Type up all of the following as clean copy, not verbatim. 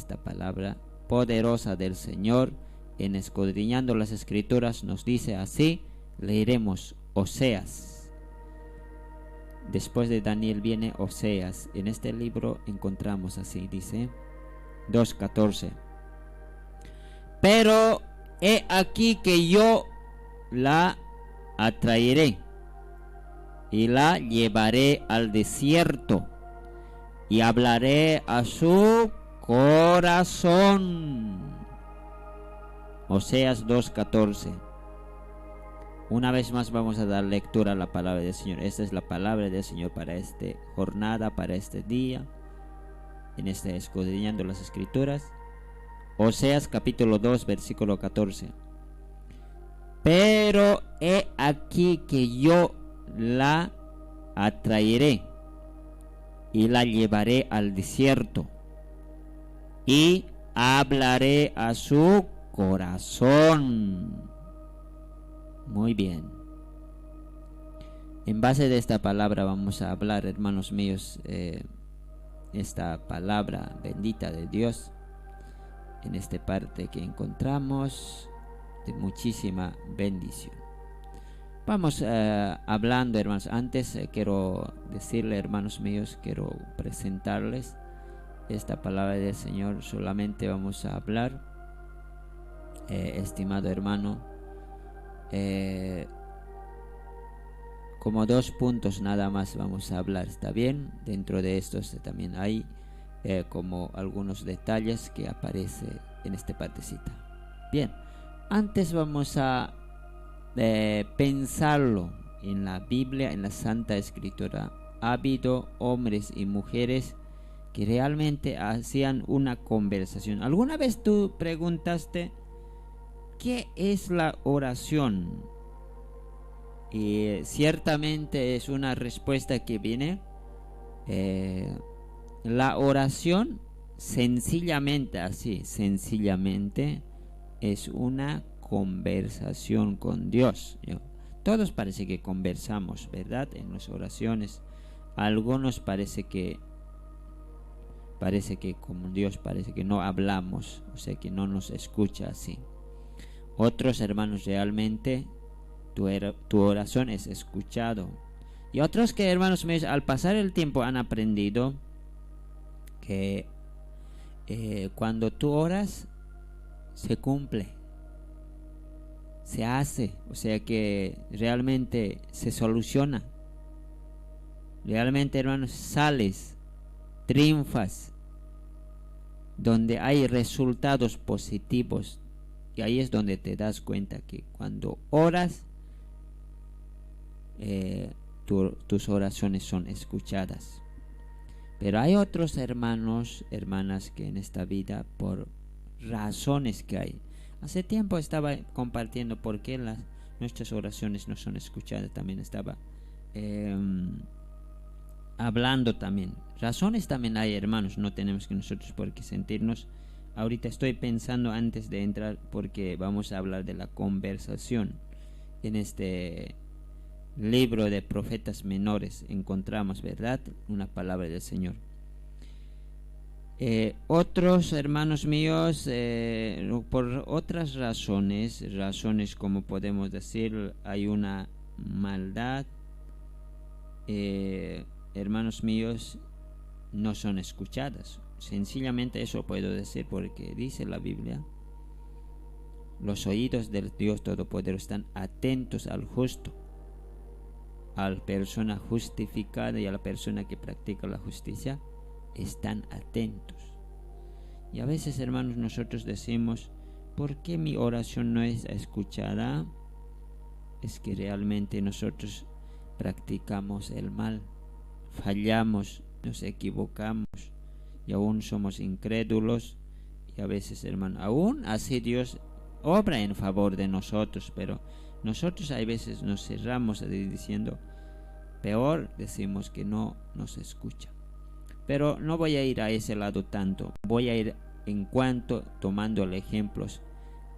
esta palabra poderosa del Señor. En Escudriñando las Escrituras nos dice así. Leeremos Oseas. Después de Daniel viene Oseas. En este libro encontramos así, dice 2:14. Pero he aquí que yo la atraeré y la llevaré al desierto y hablaré a su corazón. Oseas 2:14. Una vez más vamos a dar lectura a la palabra del Señor. Esta es la palabra del Señor para esta jornada, para este día, en este Escudriñando las Escrituras. Oseas capítulo 2, versículo 14. Pero he aquí que yo la atraeré y la llevaré al desierto y hablaré a su corazón. Muy bien. En base de esta palabra vamos a hablar, hermanos míos, esta palabra bendita de Dios en esta parte que encontramos de muchísima bendición. Vamos hablando, hermanos. Antes quiero decirle, hermanos míos, quiero presentarles esta palabra del Señor. Solamente vamos a hablar, estimado hermano, como 2 puntos nada más vamos a hablar, ¿está bien? Dentro de estos también hay como algunos detalles que aparece en esta partecita. Bien, antes vamos a pensarlo en la Biblia, en la Santa Escritura. Ha habido hombres y mujeres que realmente hacían una conversación. ¿Alguna vez tú preguntaste qué es la oración? Y ciertamente es una respuesta que viene. La oración sencillamente así, sencillamente es una conversación con Dios. Todos parece que conversamos, ¿verdad? En las oraciones. Algunos parece que con Dios parece que no hablamos, o sea que no nos escucha así. Otros hermanos realmente tu oración es escuchado. Y otros que, hermanos míos, al pasar el tiempo han aprendido que cuando tú oras se cumple, se hace, o sea que realmente se soluciona. Realmente, hermanos, sales, triunfas, donde hay resultados positivos. Y ahí es donde te das cuenta que cuando oras, tus oraciones son escuchadas. Pero hay otros hermanos, hermanas que en esta vida, por razones que hay. Hace tiempo estaba compartiendo por qué nuestras oraciones no son escuchadas. También estaba hablando también. Razones también hay, hermanos. No tenemos que nosotros por qué sentirnos. Ahorita estoy pensando antes de entrar porque vamos a hablar de la conversación. En este libro de profetas menores encontramos, ¿verdad?, una palabra del Señor. Otros hermanos míos, por otras razones como podemos decir, hay una maldad, hermanos míos, no son escuchadas. Sencillamente eso puedo decir porque dice la Biblia: los oídos del Dios Todopoderoso están atentos al justo, a la persona justificada y a la persona que practica la justicia, están atentos. Y a veces, hermanos, nosotros decimos: ¿por qué mi oración no es escuchada? Es que realmente nosotros practicamos el mal, fallamos, nos equivocamos y aún somos incrédulos. Y a veces, hermano, aún así Dios obra en favor de nosotros, pero nosotros a veces nos cerramos diciendo, peor, decimos que no nos escucha. Pero no voy a ir a ese lado tanto, voy a ir en cuanto tomando ejemplos.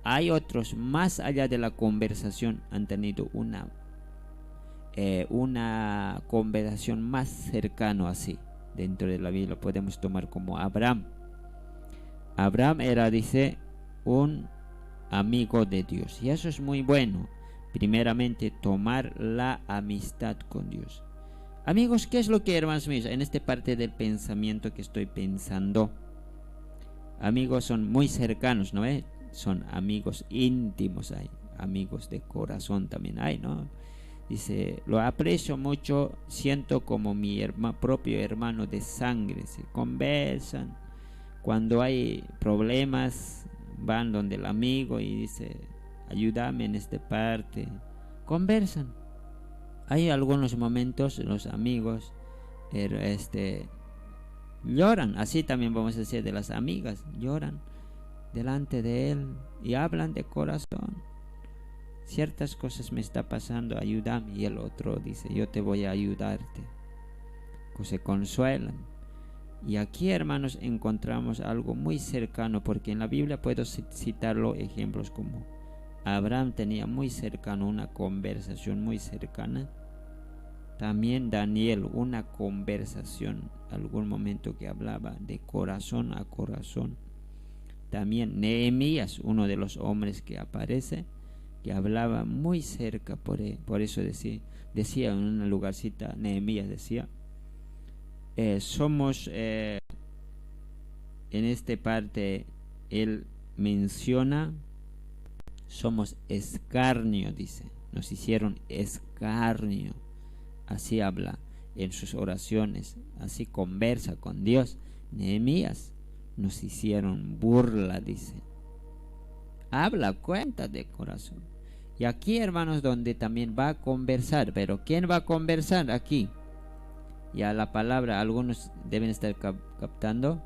Hay otros más allá de la conversación, han tenido una conversación más cercana así. Dentro de la Biblia podemos tomar como Abraham. Abraham era, dice, un amigo de Dios. Y eso es muy bueno. Primeramente, tomar la amistad con Dios. Amigos, ¿qué es lo que, hermanos míos, en esta parte del pensamiento que estoy pensando? Amigos son muy cercanos, ¿no? Son amigos íntimos, hay amigos de corazón también hay, ¿no? Dice, lo aprecio mucho, siento como mi propio hermano de sangre. Se conversan, cuando hay problemas van donde el amigo y dice, ayúdame en esta parte. Conversan. Hay algunos momentos los amigos lloran, así también vamos a decir de las amigas, lloran delante de él y hablan de corazón. Ciertas cosas me está pasando, ayúdame. Y el otro dice, yo te voy a ayudarte. Pues se consuelan. Y aquí, hermanos, encontramos algo muy cercano, porque en la Biblia puedo citarlo ejemplos como Abraham tenía muy cercano una conversación muy cercana. También Daniel, una conversación, algún momento que hablaba de corazón a corazón. También Nehemías, uno de los hombres que aparece, que hablaba muy cerca, por eso decía en una lugarcita, Nehemías decía, somos, en esta parte, él menciona, somos escarnio, dice, nos hicieron escarnio. Así habla en sus oraciones, así conversa con Dios. Nehemías, nos hicieron burla, dice. Habla, cuenta de corazón. Y aquí, hermanos, donde también va a conversar. Pero ¿quién va a conversar aquí? Ya la palabra, algunos deben estar captando.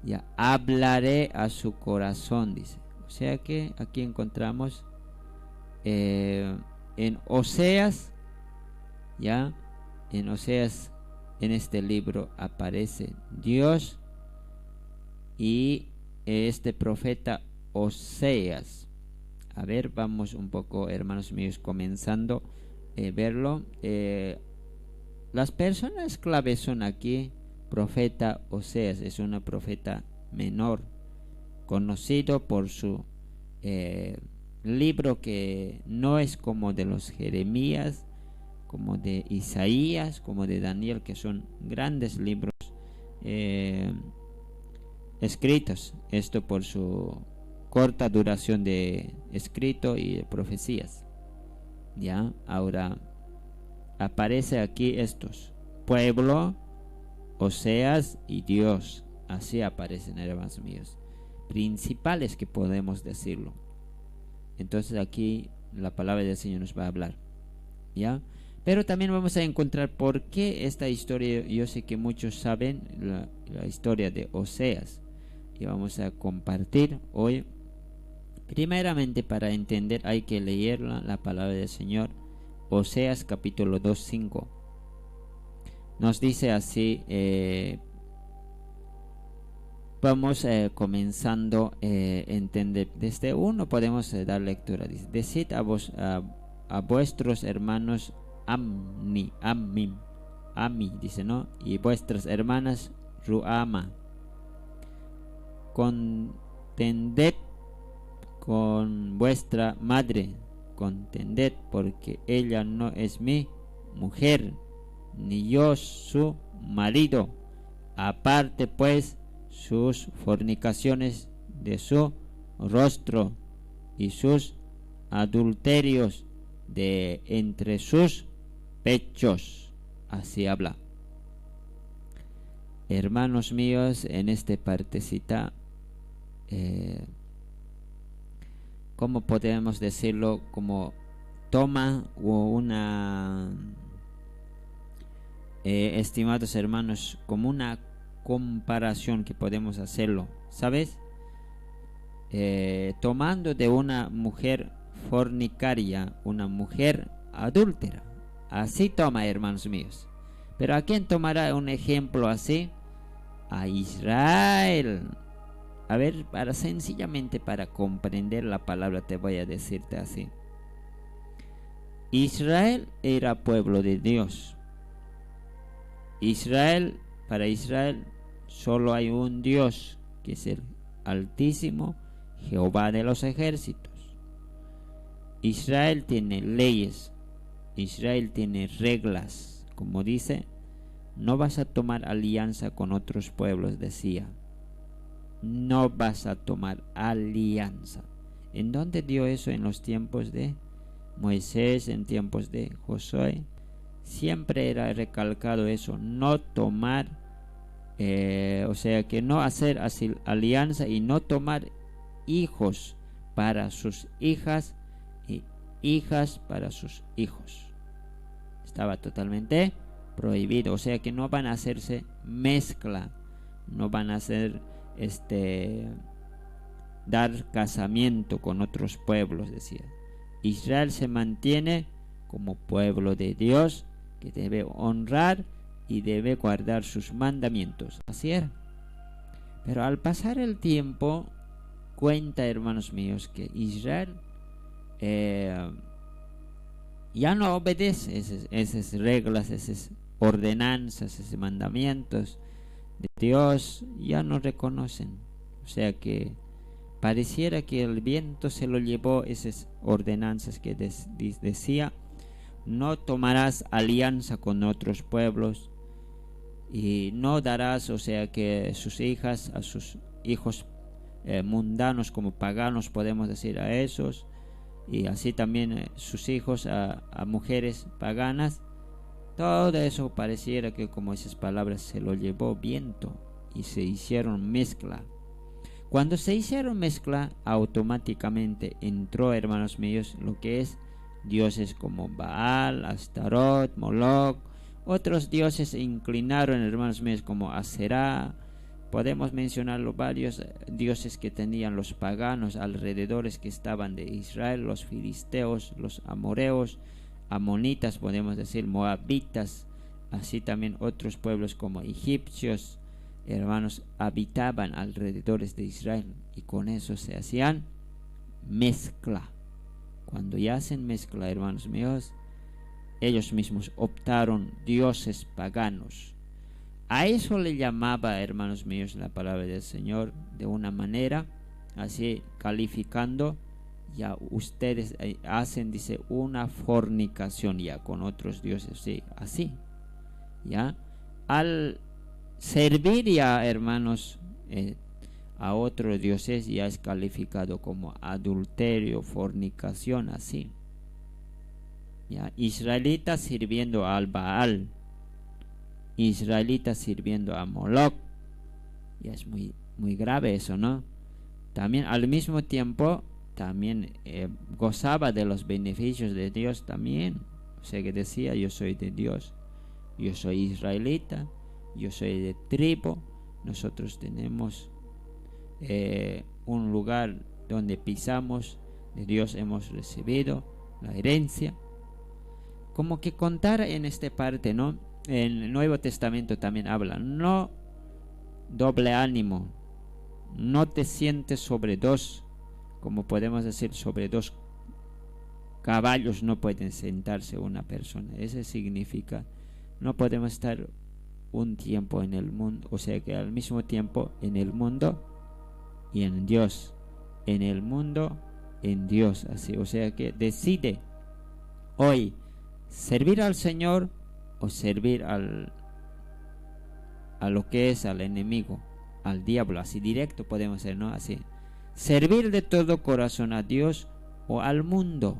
Ya, hablaré a su corazón, dice. O sea que aquí encontramos en Oseas, ya, en Oseas, en este libro aparece Dios y este profeta Oseas. A ver, vamos un poco, hermanos míos, comenzando a verlo. Las personas claves son aquí, profeta Oseas, es una profeta menor, conocido por su libro que no es como de los Jeremías, como de Isaías, como de Daniel, que son grandes libros escritos, esto por su corta duración de escrito y de profecías. Ya, ahora aparece aquí estos: pueblo, Oseas y Dios. Así aparecen, hermanos míos, principales que podemos decirlo. Entonces aquí la palabra del Señor nos va a hablar, ¿ya? Pero también vamos a encontrar por qué esta historia. Yo sé que muchos saben la historia de Oseas, y vamos a compartir hoy. Primeramente, para entender hay que leer la palabra del Señor. Oseas capítulo 2:5 nos dice así. Vamos comenzando a entender. Desde uno podemos dar lectura. Dice: decid a vuestros hermanos Ami, dice, ¿no? Y vuestras hermanas Ruama, contended con vuestra madre, contended, porque ella no es mi mujer, ni yo su marido. Aparte pues sus fornicaciones de su rostro y sus adulterios de entre sus pechos. Así habla. Hermanos míos, en esta partecita, ¿cómo podemos decirlo? Como toma una, estimados hermanos, como una comparación que podemos hacerlo, ¿sabes? Tomando de una mujer fornicaria, una mujer adúltera. Así toma, hermanos míos. Pero ¿a quién tomará un ejemplo así? A Israel. A ver, sencillamente para comprender la palabra te voy a decirte así. Israel era pueblo de Dios. Para Israel solo hay un Dios, que es Altísimo, Jehová de los ejércitos. Israel tiene leyes, Israel tiene reglas, como dice, no vas a tomar alianza con otros pueblos, decía. No vas a tomar alianza. ¿En dónde dio eso? En los tiempos de Moisés, en tiempos de Josué. Siempre era recalcado eso, no tomar, o sea que no hacer alianza y no tomar hijos para sus hijas y hijas para sus hijos. Estaba totalmente prohibido, o sea que no van a hacerse mezcla, no van a hacer dar casamiento con otros pueblos, decía. Israel se mantiene como pueblo de Dios que debe honrar y debe guardar sus mandamientos. Así era. Pero al pasar el tiempo, cuenta, hermanos míos, que Israel ya no obedece esas reglas, esas ordenanzas, esos mandamientos de Dios, ya no reconocen. O sea que pareciera que el viento se lo llevó esas ordenanzas que decía: no tomarás alianza con otros pueblos y no darás, o sea que sus hijas a sus hijos mundanos, como paganos podemos decir a esos, y así también sus hijos a mujeres paganas. Todo eso pareciera que como esas palabras se lo llevó viento y se hicieron mezcla. Cuando se hicieron mezcla, automáticamente entró, hermanos míos, lo que es dioses como Baal, Astarot, Moloch. Otros dioses se inclinaron, hermanos míos, como Aserá. Podemos mencionar los varios dioses que tenían los paganos alrededores que estaban de Israel: los filisteos, los amoreos, amonitas, podemos decir, moabitas, así también otros pueblos como egipcios, hermanos, habitaban alrededores de Israel, y con eso se hacían mezcla. Cuando ya hacen mezcla, hermanos míos, ellos mismos optaron dioses paganos. A eso le llamaba, hermanos míos, la palabra del Señor de una manera así, calificando: ya ustedes hacen, dice, una fornicación ya con otros dioses, sí, así, ya, al servir ya, hermanos, a otros dioses, ya es calificado como adulterio, fornicación, así, ya. Israelitas sirviendo al Baal, israelitas sirviendo a Moloch, ya es muy, muy grave eso, ¿no? También al mismo tiempo también gozaba de los beneficios de Dios también. O sea que decía: yo soy de Dios, yo soy israelita, yo soy de tribu, nosotros tenemos un lugar donde pisamos, de Dios hemos recibido la herencia. Como que contar en esta parte, ¿no? En el Nuevo Testamento también habla: no doble ánimo, no te sientes sobre dos, como podemos decir, sobre dos caballos no pueden sentarse una persona. Eso significa, no podemos estar un tiempo en el mundo, o sea que al mismo tiempo en el mundo y en Dios, en el mundo, en Dios, así. O sea que decide hoy servir al Señor o servir a lo que es al enemigo, al diablo, así directo podemos ser, ¿no? Así, servir de todo corazón a Dios o al mundo.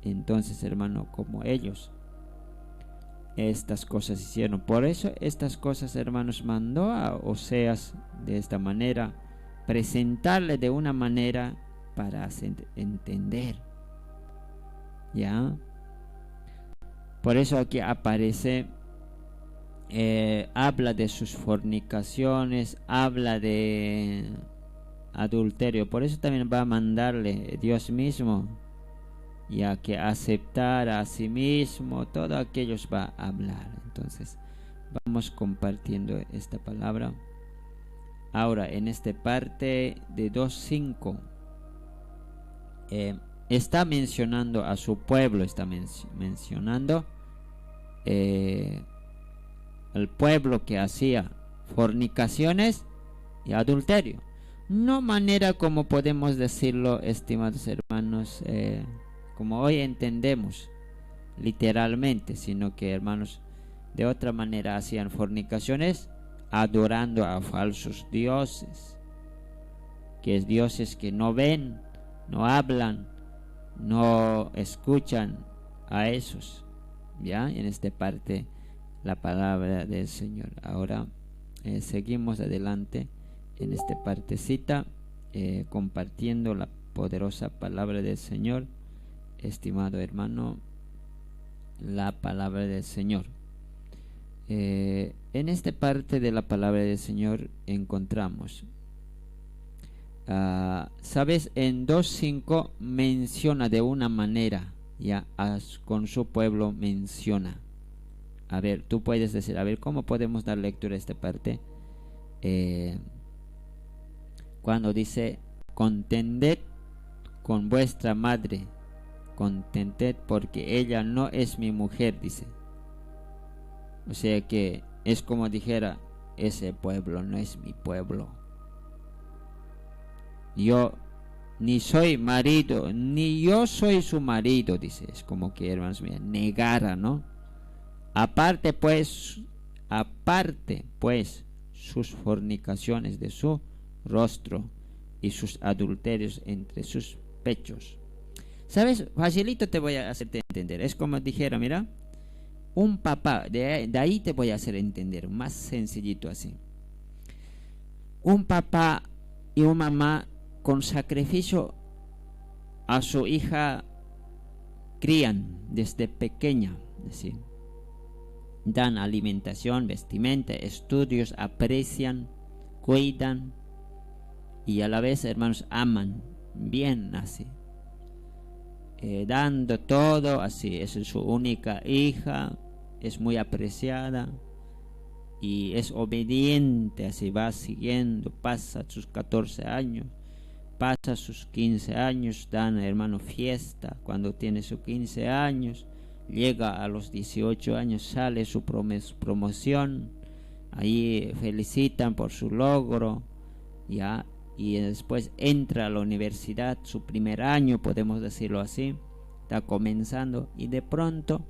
Entonces, hermano, como ellos estas cosas hicieron, por eso estas cosas, hermanos, mandó a Oseas de esta manera, presentarle de una manera para hacer entender, ¿ya? Por eso aquí aparece, habla de sus fornicaciones, habla de adulterio. Por eso también va a mandarle Dios mismo, ya que aceptar a sí mismo, todo aquello va a hablar. Entonces vamos compartiendo esta palabra. Ahora en esta parte de 2:5 está mencionando a su pueblo, está mencionando el pueblo que hacía fornicaciones y adulterio. no manera como podemos decirlo, estimados hermanos, como hoy entendemos literalmente, sino que, hermanos, de otra manera hacían fornicaciones adorando a falsos dioses, que es dioses que no ven, no hablan, no escuchan a esos. Ya, en esta parte la palabra del Señor. Ahora seguimos adelante en esta partecita, compartiendo la poderosa palabra del Señor. Estimado hermano, la palabra del Señor. En esta parte de la palabra del Señor encontramos, sabes, en 2:5 menciona de una manera, ya con su pueblo menciona. A ver, tú puedes decir, a ver, ¿cómo podemos dar lectura a esta parte? Cuando dice, contended con vuestra madre, contended porque ella no es mi mujer, dice. O sea que es como dijera, ese pueblo no es mi pueblo. Yo ni soy marido, ni yo soy su marido, dice. Es como que, hermanos míos, negara, ¿no? Aparte pues sus fornicaciones de su rostro y sus adulterios entre sus pechos. ¿Sabes? Facilito te voy a hacerte entender. Es como dijera, mira, un papá, de ahí te voy a hacer entender, más sencillito así. Un papá y una mamá con sacrificio a su hija crían desde pequeña, ¿sí? Dan alimentación, vestimenta, estudios, aprecian, cuidan y a la vez, hermanos, aman bien así, dando todo así. Es su única hija, es muy apreciada y es obediente, así va siguiendo. Pasa sus 14 años, pasa sus 15 años, dan, hermano, fiesta cuando tiene sus 15 años. Llega a los 18 años, sale su promoción, ahí felicitan por su logro, ya, y después entra a la universidad, su primer año, podemos decirlo así, está comenzando, y de pronto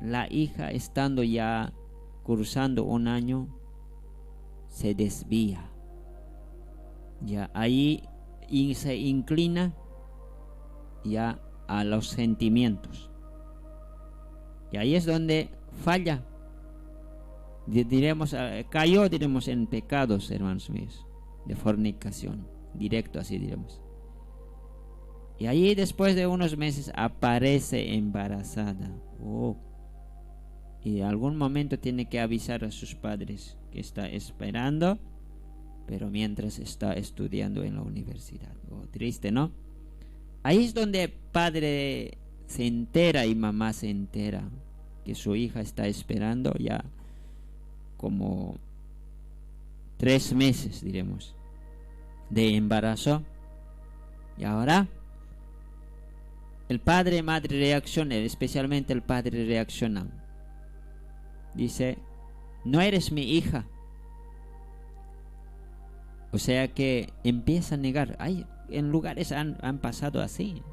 la hija, estando ya cursando un año, se desvía, ya, ahí y se inclina ya a los sentimientos. Y ahí es donde falla. Diremos, cayó, diremos, en pecados, hermanos míos, de fornicación, directo así diremos. Y ahí después de unos meses aparece embarazada. Y en algún momento tiene que avisar a sus padres que está esperando, pero mientras está estudiando en la universidad. Triste, ¿no? Ahí es donde padre se entera y mamá se entera que su hija está esperando ya como 3 meses, diremos, de embarazo. Y ahora el padre y madre reaccionan, especialmente el padre reacciona. Dice, no eres mi hija. O sea que empieza a negar. Ay, en lugares han pasado así.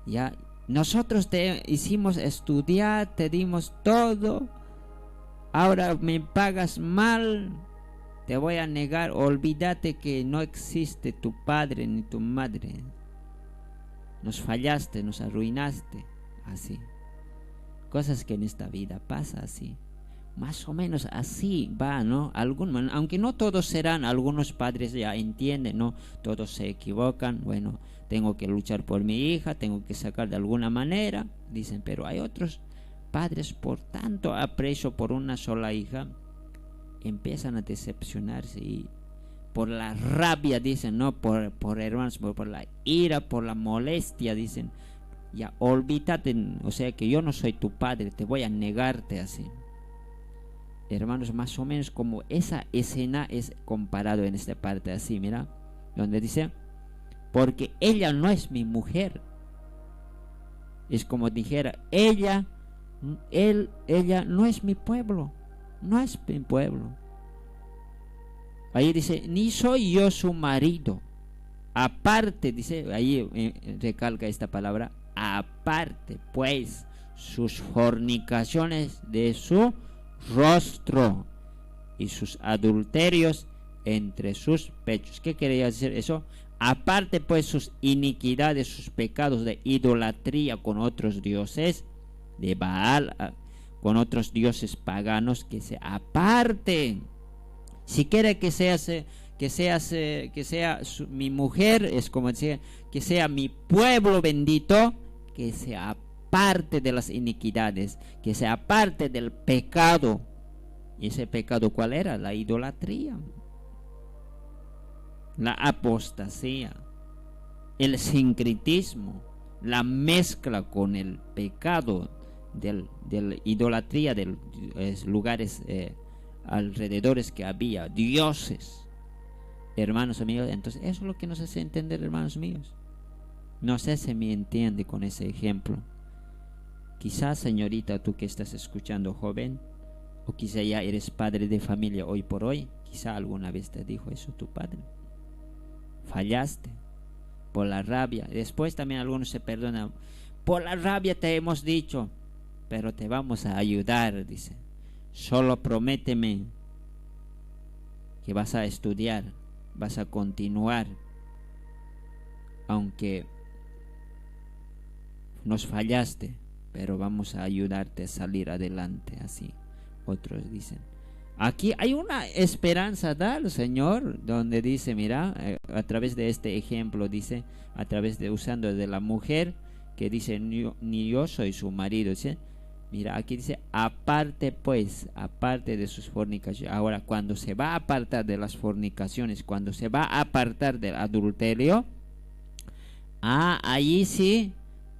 Ya, nosotros te hicimos estudiar, te dimos todo, ahora me pagas mal, te voy a negar. Olvídate que no existe tu padre ni tu madre, nos fallaste, nos arruinaste. Así, cosas que en esta vida pasa así, más o menos así va, ¿no? Aunque no todos serán, algunos padres ya entienden, ¿no? Todos se equivocan, bueno, tengo que luchar por mi hija, tengo que sacar de alguna manera, dicen. Pero hay otros padres, por tanto aprecio por una sola hija, empiezan a decepcionarse y por la rabia, dicen, no por hermanos, por la ira, por la molestia, dicen, ya olvídate, o sea que yo no soy tu padre, te voy a negarte así. Hermanos, más o menos como esa escena es comparado en esta parte así, mira, donde dice, porque ella no es mi mujer. Es como dijera, ella no es mi pueblo, no es mi pueblo. Ahí dice, ni soy yo su marido. Aparte, dice, ahí recalca esta palabra, aparte pues sus fornicaciones de su rostro y sus adulterios entre sus pechos. ¿Qué quería decir eso? Aparte pues sus iniquidades, sus pecados de idolatría con otros dioses, de Baal, con otros dioses paganos, que se aparten. Si quiere que sea mi mujer, es como decir, que sea mi pueblo bendito, que se aparte de las iniquidades, que se aparte del pecado. ¿Y ese pecado cuál era? La idolatría, la apostasía, el sincretismo, la mezcla con el pecado de la idolatría de los lugares alrededores que había, dioses. Hermanos amigos, entonces eso es lo que nos hace entender, hermanos míos. No sé si me entiende con ese ejemplo. Quizás, señorita, tú que estás escuchando, joven, o quizá ya eres padre de familia hoy por hoy, quizá alguna vez te dijo eso tu padre. Fallaste por la rabia. Después también algunos se perdonan. Por la rabia te hemos dicho, pero te vamos a ayudar, dice. Solo prométeme que vas a estudiar, vas a continuar, aunque nos fallaste, pero vamos a ayudarte a salir adelante. Así otros dicen. Aquí hay una esperanza del Señor, donde dice, mira, a través de este ejemplo, dice, a través de usando de la mujer, que dice, ni yo soy su marido, dice. Mira, aquí dice, aparte pues, aparte de sus fornicaciones. Ahora, cuando se va a apartar de las fornicaciones, cuando se va a apartar del adulterio, allí sí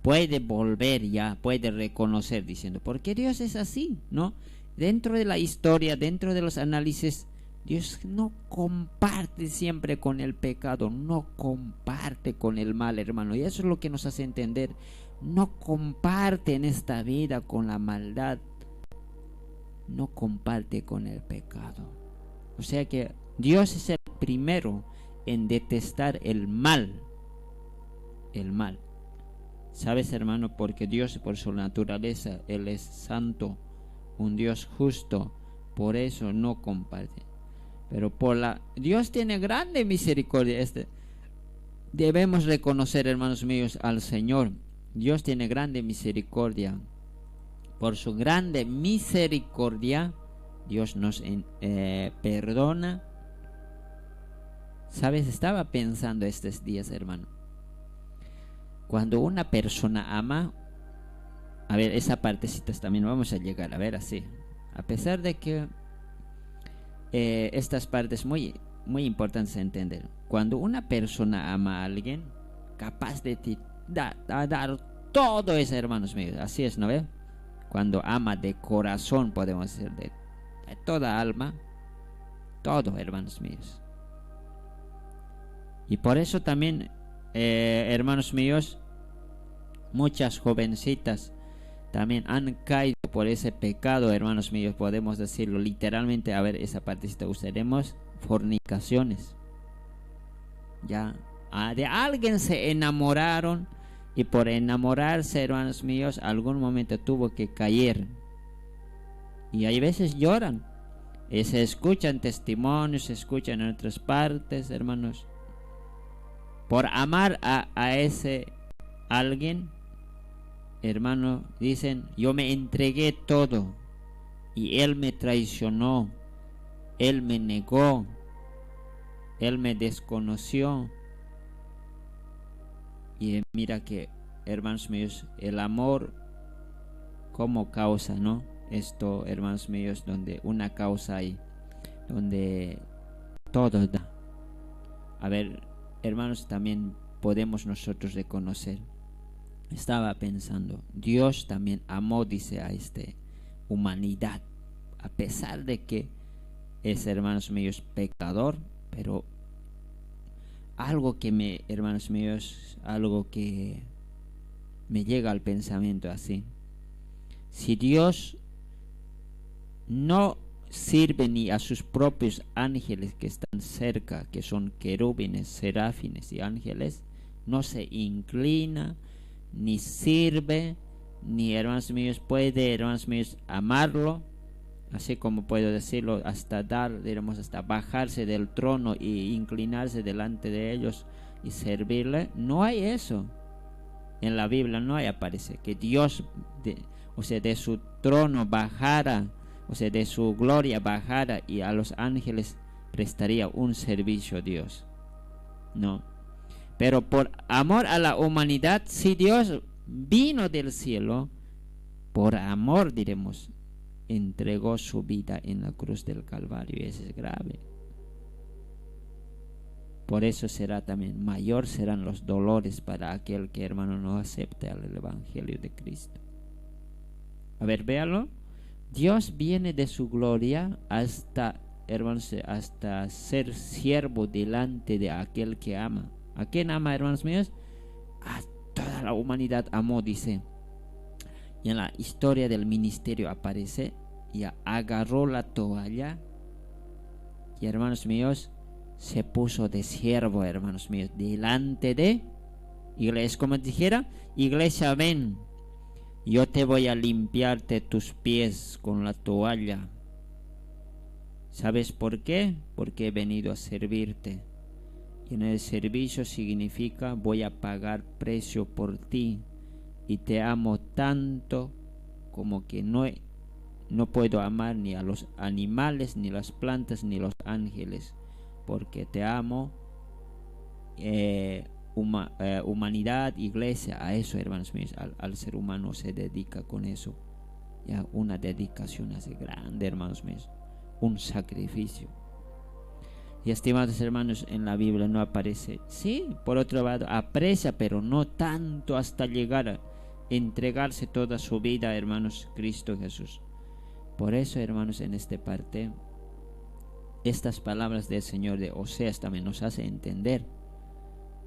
puede volver ya, puede reconocer, diciendo, porque Dios es así, ¿no? Dentro de la historia, dentro de los análisis, Dios no comparte siempre con el pecado, no comparte con el mal, hermano. Y eso es lo que nos hace entender. No comparte en esta vida con la maldad, no comparte con el pecado. O sea que Dios es el primero en detestar el mal. El mal. ¿Sabes, hermano? Porque Dios, por su naturaleza, Él es santo, un Dios justo, por eso no comparte. Pero Dios tiene grande misericordia. Debemos reconocer, hermanos míos, al Señor. Dios tiene grande misericordia. Por su grande misericordia, Dios nos perdona. ¿Sabes? Estaba pensando estos días, hermano. Cuando una persona ama, a ver, esa partecita también vamos a llegar a ver así. A pesar de que estas partes muy, muy importantes a entender. Cuando una persona ama a alguien, capaz de dar todo eso, hermanos míos. Así es, ¿no ve? Cuando ama de corazón, podemos decir, de toda alma, todo, hermanos míos. Y por eso también, hermanos míos, muchas jovencitas también han caído por ese pecado, hermanos míos, podemos decirlo literalmente. A ver, esa partecita usaremos, fornicaciones. Ya, de alguien se enamoraron, y por enamorarse, hermanos míos, algún momento tuvo que caer. Y hay veces lloran, y se escuchan testimonios, se escuchan en otras partes, hermanos. Por amar a ese alguien, hermano, dicen, yo me entregué todo y él me traicionó, él me negó, él me desconoció. Y mira que, hermanos míos, el amor como causa, ¿no? Esto, hermanos míos, donde una causa hay, donde todo da. A ver, hermanos, también podemos nosotros reconocer. Estaba pensando, Dios también amó, dice, a esta humanidad, a pesar de que es, hermanos míos, pecador, pero algo que hermanos míos, algo que me llega al pensamiento así. Si Dios no sirve ni a sus propios ángeles que están cerca, que son querubines, serafines y ángeles, no se inclina, ni sirve, ni, hermanos míos, puede, hermanos míos, amarlo, así como puedo decirlo, hasta dar, digamos, hasta bajarse del trono e inclinarse delante de ellos y servirle. No hay eso. En la Biblia no hay, aparece que Dios, de su trono bajara, de su gloria bajara y a los ángeles prestaría un servicio a Dios. No. Pero por amor a la humanidad, si Dios vino del cielo, por amor, diremos, entregó su vida en la cruz del Calvario, y eso es grave. Por eso será también, mayor serán los dolores para aquel que, hermano, no acepte el Evangelio de Cristo. A ver, véalo. Dios viene de su gloria hasta, hermanos, hasta ser siervo delante de aquel que ama. ¿A quién ama, hermanos míos? A toda la humanidad amó, dice. Y en la historia del ministerio aparece, y agarró la toalla, y, hermanos míos, se puso de siervo, hermanos míos, delante de iglesia. Como dijera, iglesia, ven, yo te voy a limpiarte tus pies con la toalla. ¿Sabes por qué? Porque he venido a servirte. Y en el servicio significa, voy a pagar precio por ti, y te amo tanto como que no puedo amar ni a los animales, ni las plantas, ni los ángeles, porque te amo. Humanidad, iglesia, a eso, hermanos míos, al ser humano se dedica con eso. Ya, una dedicación así grande, hermanos míos, un sacrificio. Y, estimados hermanos, en la Biblia no aparece. Sí, por otro lado, aprecia, pero no tanto hasta llegar a entregarse toda su vida, hermanos, Cristo Jesús. Por eso, hermanos, en esta parte, estas palabras del Señor de Oseas también nos hace entender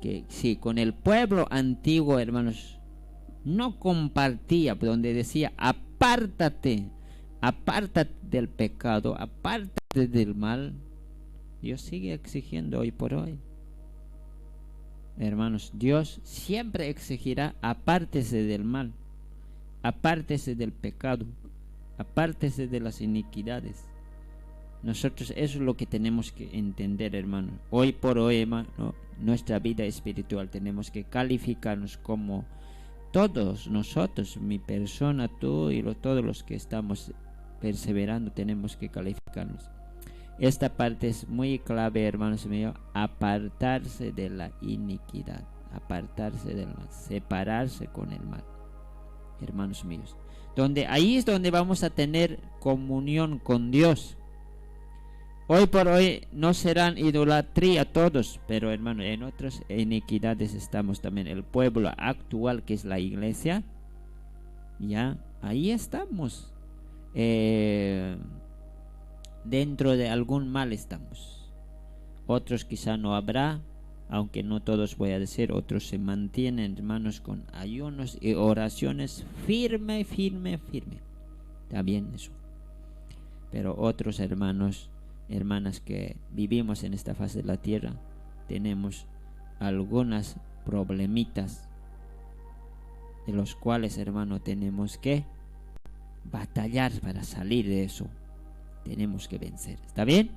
que si con el pueblo antiguo, hermanos, no compartía, donde decía, apártate del pecado, apártate del mal, Dios sigue exigiendo hoy por hoy. Hermanos, Dios siempre exigirá, apártese del mal, apártese del pecado, apártese de las iniquidades. Nosotros eso es lo que tenemos que entender, hermano. Hoy por hoy, hermano, nuestra vida espiritual tenemos que calificarnos como todos nosotros, mi persona, tú y todos los que estamos perseverando, tenemos que calificarnos. Esta parte es muy clave, hermanos míos, apartarse de la iniquidad, apartarse del mal, separarse con el mal, hermanos míos. Ahí es donde vamos a tener comunión con Dios. Hoy por hoy no serán idolatría todos, pero, hermano, en otras iniquidades estamos también. El pueblo actual, que es la iglesia, ya ahí estamos. Dentro de algún mal estamos. Otros quizá no habrá, aunque no todos, voy a decir. Otros se mantienen, hermanos, con ayunos y oraciones firme. Está bien eso. Pero otros, hermanos, hermanas que vivimos en esta fase de la tierra, tenemos algunas problemitas de los cuales, hermano, tenemos que batallar para salir de eso. Tenemos que vencer, ¿está bien?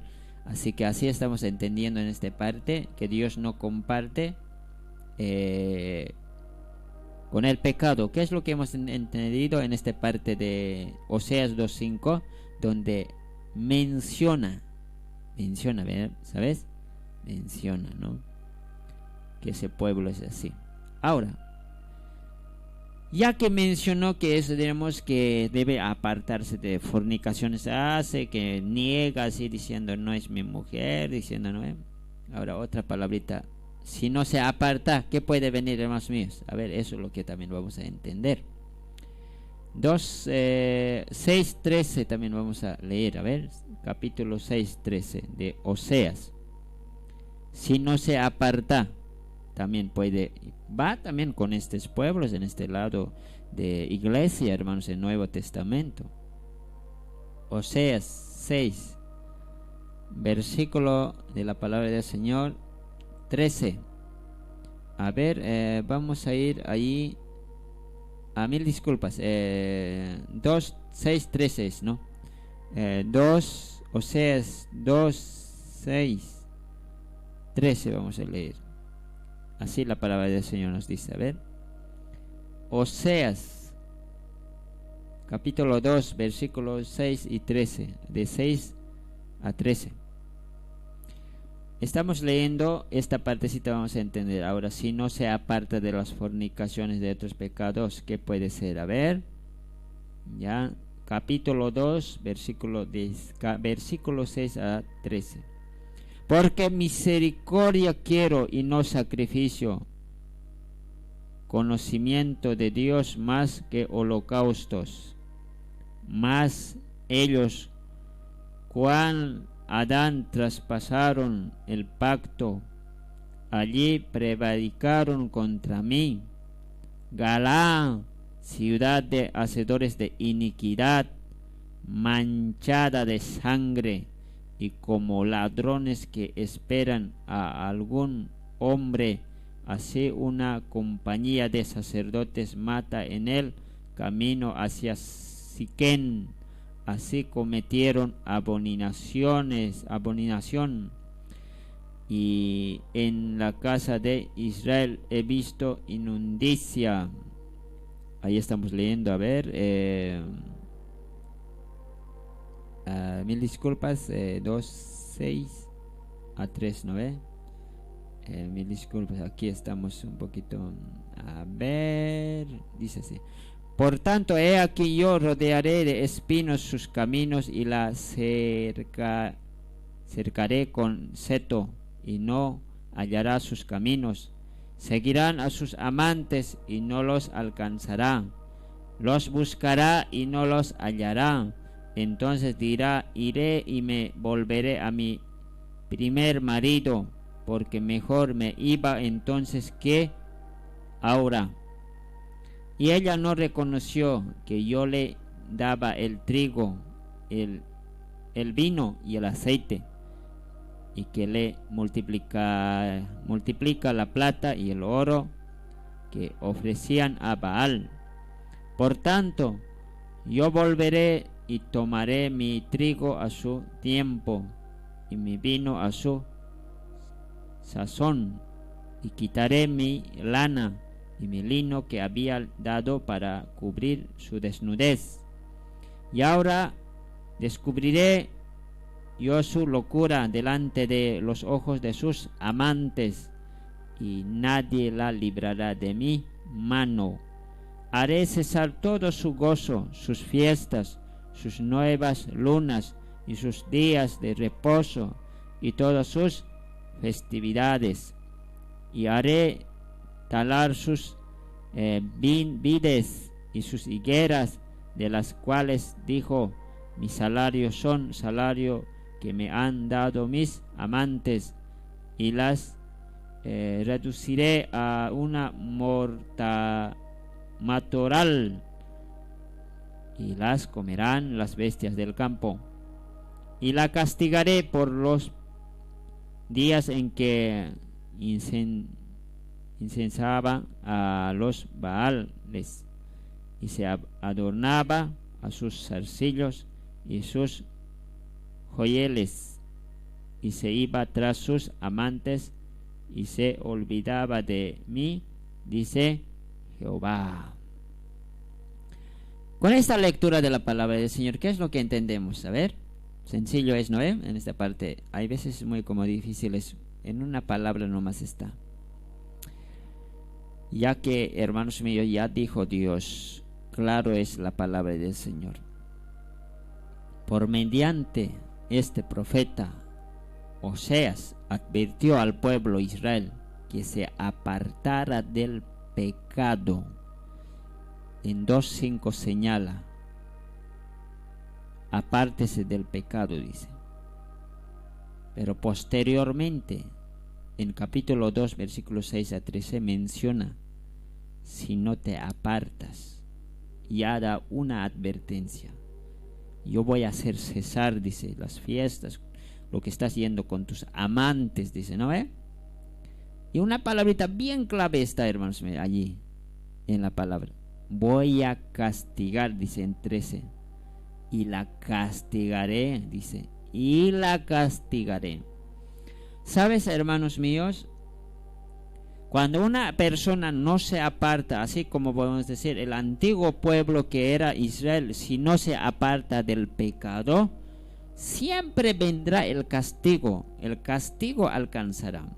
Así que así estamos entendiendo en esta parte que Dios no comparte con el pecado. ¿Qué es lo que hemos entendido en esta parte de Oseas 2:5, donde menciona, ¿sabes? Menciona, ¿no? Que ese pueblo es así. Ahora, ya que mencionó que eso, diremos que debe apartarse de fornicaciones, hace que niega así diciendo no es mi mujer, diciendo no. Ahora otra palabrita, si no se aparta, ¿qué puede venir, hermanos míos? A ver, eso es lo que también vamos a entender. 6:13 también vamos a leer, a ver, capítulo 6:13 de Oseas. Si no se aparta, también puede, va también con estos pueblos en este lado de iglesia, hermanos, en Nuevo Testamento. Oseas 6, versículo de la palabra del Señor 13. A ver, vamos a ir ahí. Mil disculpas. 2, 6, 13, ¿no? 2, Oseas 2, 6, 13 vamos a leer. Así la palabra del Señor nos dice. A ver. Oseas capítulo 2, versículos 6 y 13. De 6 a 13. Estamos leyendo esta partecita, vamos a entender. Ahora, si no se aparta de las fornicaciones de otros pecados, ¿qué puede ser? A ver. Ya. Capítulo 2, versículo 6 a 13. Porque misericordia quiero y no sacrificio, conocimiento de Dios más que holocaustos. Mas ellos, cuán Adán traspasaron el pacto, allí prevaricaron contra mí. Galá, ciudad de hacedores de iniquidad, manchada de sangre, y como ladrones que esperan a algún hombre, así una compañía de sacerdotes mata en el camino hacia Siquén. Así cometieron abominación, y en la casa de Israel he visto inmundicia. Ahí estamos leyendo, a ver, mil disculpas, 2, 6 a 3, ¿no ve? Mil disculpas, aquí estamos un poquito, a ver, dice así. Por tanto, he aquí yo rodearé de espinos sus caminos y la cercaré con seto, y no hallará sus caminos. Seguirán a sus amantes y no los alcanzará. Los buscará y no los hallará. Entonces dirá, iré y me volveré a mi primer marido, porque mejor me iba entonces que ahora. Y ella no reconoció que yo le daba el trigo, el vino y el aceite, y que le multiplica la plata y el oro que ofrecían a Baal. Por tanto, yo volveré y tomaré mi trigo a su tiempo y mi vino a su sazón, y quitaré mi lana y mi lino que había dado para cubrir su desnudez. Y ahora descubriré yo su locura delante de los ojos de sus amantes, y nadie la librará de mi mano. Haré cesar todo su gozo, sus fiestas, sus nuevas lunas y sus días de reposo y todas sus festividades, y haré talar sus vides y sus higueras, de las cuales dijo, mi salario son salario que me han dado mis amantes, y las reduciré a una matorral, y las comerán las bestias del campo. Y la castigaré por los días en que incensaba a los Baales, y se adornaba a sus zarcillos y sus joyeles, y se iba tras sus amantes, y se olvidaba de mí, dice Jehová. Con esta lectura de la palabra del Señor, ¿qué es lo que entendemos? A ver, sencillo es, ¿no? En esta parte, hay veces muy como difíciles, en una palabra nomás está. Ya que, hermanos míos, ya dijo Dios, claro es la palabra del Señor. Por mediante este profeta, Oseas advirtió al pueblo Israel que se apartara del pecado. En 2:5 señala, apártese del pecado, dice. Pero posteriormente, en capítulo 2, versículos 6 a 13, menciona, si no te apartas, ya da una advertencia. Yo voy a hacer cesar, dice, las fiestas, lo que estás yendo con tus amantes, dice, ¿no ve? Y una palabrita bien clave está, hermanos, allí, en la palabra. Voy a castigar, dice en 13. Y la castigaré, dice, y la castigaré. ¿Sabes, hermanos míos? Cuando una persona no se aparta, así como podemos decir, el antiguo pueblo que era Israel, si no se aparta del pecado, siempre vendrá el castigo alcanzará.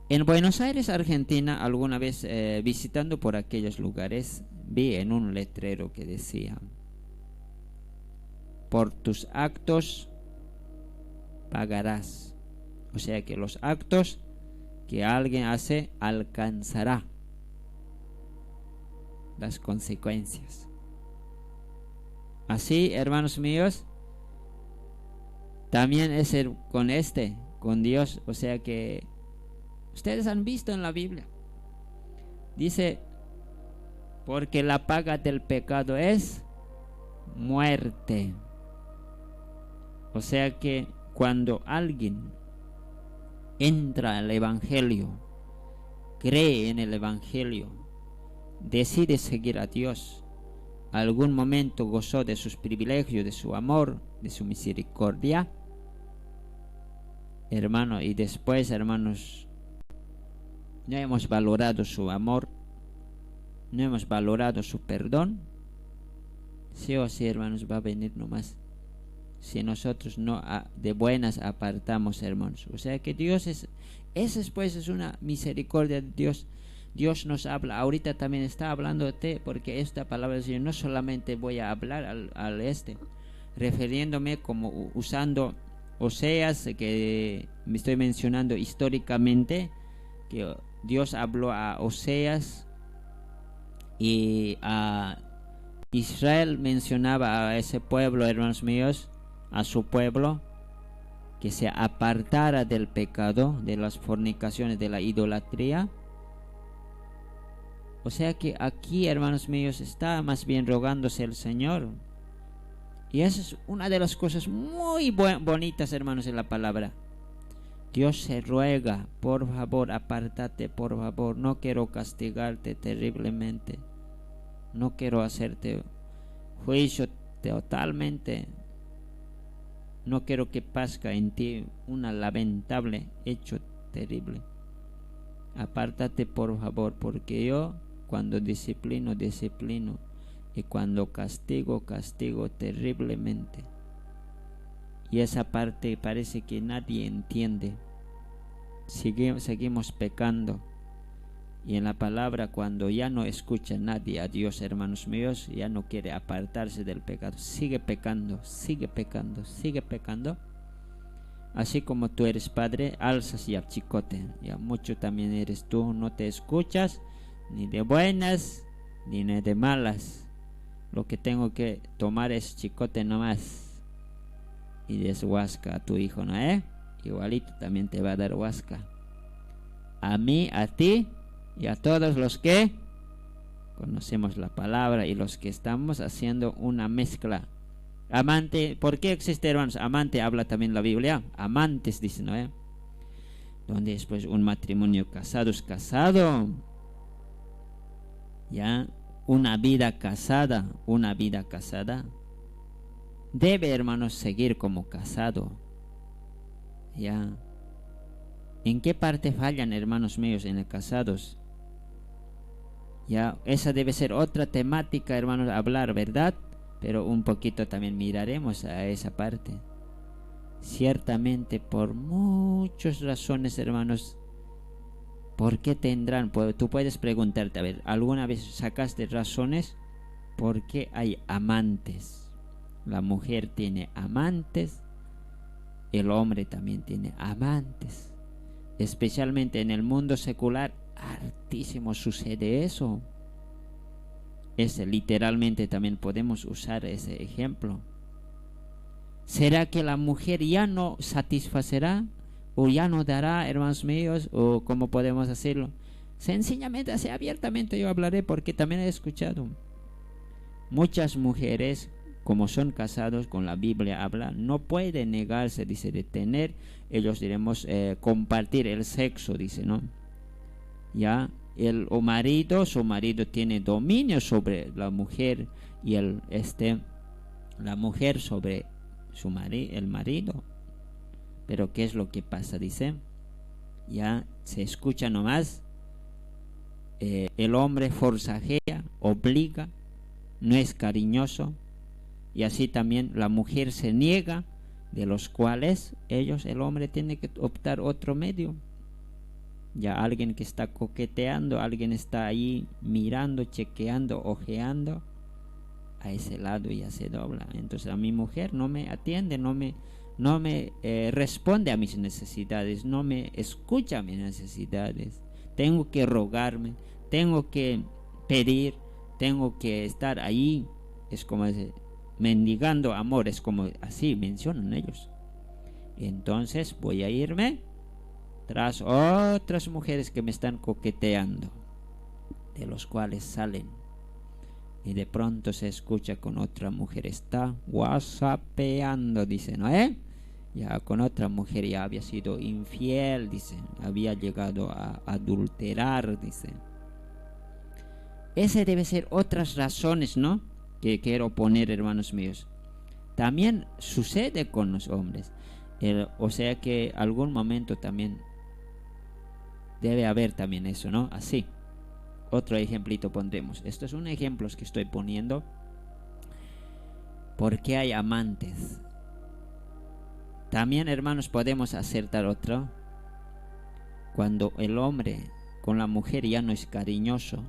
En Buenos Aires, Argentina, alguna vez visitando por aquellos lugares, vi en un letrero que decía: por tus actos pagarás. O sea que los actos que alguien hace alcanzará las consecuencias. Así, hermanos míos, también es con Dios. O sea que ustedes han visto en la Biblia, dice, porque la paga del pecado es muerte. O sea que cuando alguien entra al Evangelio, cree en el Evangelio, decide seguir a Dios, algún momento gozó de sus privilegios, de su amor, de su misericordia, hermano, y después, hermanos, no hemos valorado su amor, no hemos valorado su perdón. Sí o sí, hermanos, va a venir nomás si nosotros no de buenas apartamos, hermanos. O sea que Dios esa pues es una misericordia de Dios. Dios nos habla, ahorita también está hablándote, porque esta palabra del Señor no solamente voy a hablar refiriéndome como usando Oseas, que me estoy mencionando históricamente, que Dios habló a Oseas y a Israel, mencionaba a ese pueblo, hermanos míos, a su pueblo, que se apartara del pecado, de las fornicaciones, de la idolatría. O sea que aquí, hermanos míos, está más bien rogándose el Señor. Y esa es una de las cosas muy bonitas, hermanos, en la palabra. Dios se ruega, por favor, apártate, por favor. No quiero castigarte terriblemente. No quiero hacerte juicio totalmente. No quiero que pasca en ti un lamentable hecho terrible. Apártate, por favor, porque yo cuando disciplino, y cuando castigo terriblemente. Y esa parte parece que nadie entiende. Seguimos pecando. Y en la palabra, cuando ya no escucha nadie a Dios, hermanos míos, ya no quiere apartarse del pecado, sigue pecando. Así como tú eres padre, alzas ya chicote, ya mucho también eres tú, no te escuchas ni de buenas ni de malas. Lo que tengo que tomar es chicote nomás y deshuasca a tu hijo, ¿no? Igualito también te va a dar huasca. A mí, a ti y a todos los que conocemos la palabra y los que estamos haciendo una mezcla. Amante, ¿por qué existe, hermanos? Amante, habla también la Biblia. Amantes, dice, ¿no? Donde después un matrimonio casado es casado. Ya, una vida casada debe, hermanos, seguir como casado. Ya. ¿En qué parte fallan, hermanos míos, en los casados? Ya, esa debe ser otra temática, hermanos, hablar, ¿verdad? Pero un poquito también miraremos a esa parte. Ciertamente, por muchas razones, hermanos, ¿por qué tendrán? Pues tú puedes preguntarte, a ver, ¿alguna vez sacaste razones? ¿Por qué hay amantes? La mujer tiene amantes, el hombre también tiene amantes. Especialmente en el mundo secular, hartísimo sucede eso. Literalmente también podemos usar ese ejemplo. ¿Será que la mujer ya no satisfacerá o ya no dará, hermanos míos? ¿O cómo podemos hacerlo? Sencillamente, abiertamente yo hablaré, porque también he escuchado muchas mujeres como son casados, con la Biblia habla, no puede negarse, dice, de tener, ellos diremos, compartir el sexo, dice, ¿no? Ya, su marido tiene dominio sobre la mujer y la mujer sobre el marido. Pero ¿qué es lo que pasa? Dice, ya se escucha nomás, el hombre forzajea, obliga, no es cariñoso, y así también la mujer se niega, de los cuales el hombre tiene que optar otro medio. Ya alguien que está coqueteando, alguien está ahí mirando, chequeando, ojeando, a ese lado ya se dobla. Entonces a mi mujer no me atiende, no me responde a mis necesidades, no me escucha mis necesidades. Tengo que rogarme, tengo que pedir, tengo que estar ahí. Es como mendigando amor, es como así mencionan ellos. Entonces voy a irme tras otras mujeres que me están coqueteando, de los cuales salen, y de pronto se escucha con otra mujer, está whatsappeando, dice, ¿no? Ya con otra mujer ya había sido infiel, dice, había llegado a adulterar, dice. Ese debe ser otras razones, ¿no?, que quiero poner, hermanos míos. También sucede con los hombres, o sea que algún momento también debe haber también eso, ¿no? Así. Otro ejemplito pondremos. Estos son ejemplos que estoy poniendo. ¿Por qué hay amantes? También, hermanos, podemos acertar otro. Cuando el hombre con la mujer ya no es cariñoso.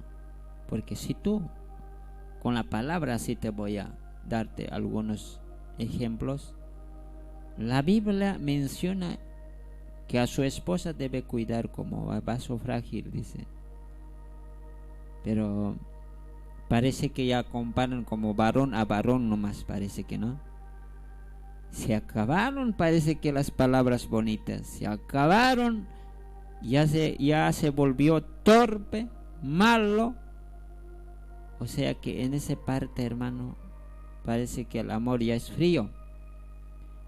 Porque si tú, con la palabra así te voy a darte algunos ejemplos. La Biblia menciona que a su esposa debe cuidar como a vaso frágil, dice. Pero parece que ya comparan como varón a varón nomás, parece que no. Se acabaron, parece que las palabras bonitas, se acabaron, ya se volvió torpe, malo. O sea que en esa parte, hermano, parece que el amor ya es frío,